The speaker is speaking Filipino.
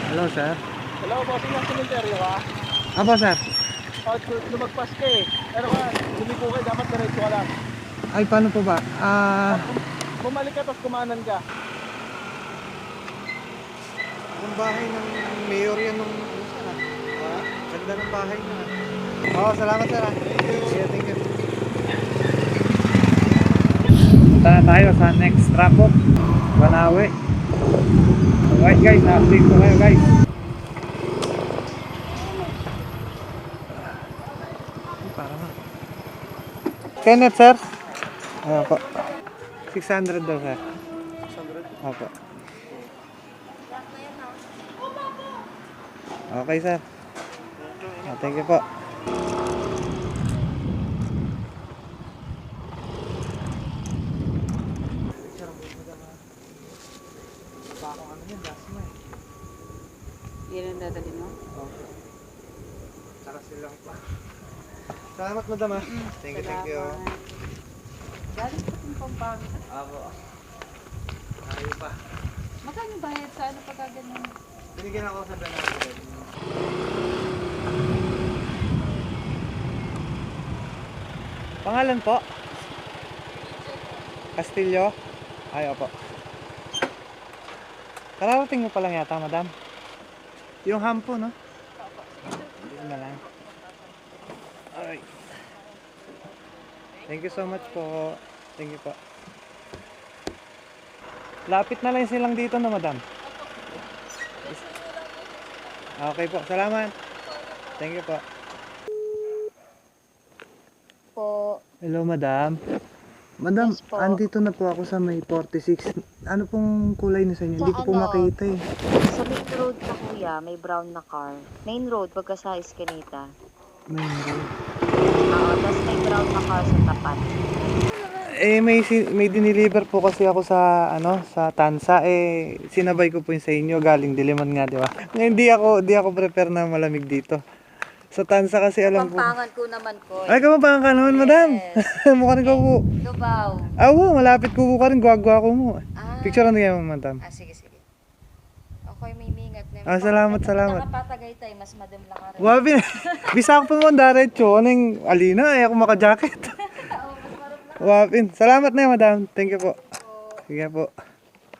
Hello, sir. Hello, bossing ng cemetery ka? Apo, sir. O, lumagpas ka eh. Pero ka, lumiko ka, dapat diretso ka lang. Ay, paano po ba? Bumalik ka, tapos kumanan ka. Yung bahay ng mayor yan nung ano, sir, ganda ng bahay na. Oo, salamat, sir. Yeah, thank you. Punta na tayo sa next trapot. Banawe. Alright guys, na-update ko kayo guys. Para na. Kenneth, sir. Ano po? 600 daw, sir. 600? Opo. Okay, sir. Thank you po. Yan ang dadalhin mo? Okay. Saka silang pa. Salamat, madam. Thank you, thank you. Galing pa itong Pampanga. Ako. Ayaw pa. Magkano bayad sa ano pagka ganun? Binigyan ako sa Banawe. Pangalan po? Castillo? Ay, opo. Kararating mo pa lang yata, madam. Yung hampo, no? Yun na lang. Alright. Thank you so much po. Thank you po. Lapit na lang silang dito na, madam. Okay po, salamat. Thank you po. Hello, madam. Madam, Yes po. andito na po ako sa may 46. Ano pong kulay na sa inyo? Hindi ko po ano? makita eh. Sa main road ka kuya, may brown na car. Main road, pagka sa Escanita. May road. Oo, tapos may brown na car sa tapat. Eh, may diniliver po kasi ako sa, sa Tansa. Eh, sinabay ko po yun sa inyo. Galing Diliman nga, di ba? Hindi ako prepare na malamig dito. Sa Tansa kasi alam ko. Pampangan ko naman ko. Ay, kamampangan ka naman, madam. Mukha rin ko po. Lubao. Oo, malapit ko po ka rin. Gwagwa ko mo. Ah. Picture ano yan, madam? Sige, sige. Ako'y may mingat na. Salamat. Nakapatagay tayo, mas madam lang ka rin. Wabi, bisa ko po mo diretso. Ano yung alina? Ay, ako maka-jacket. Wapin. Salamat na, madam. Thank you po. Sige po.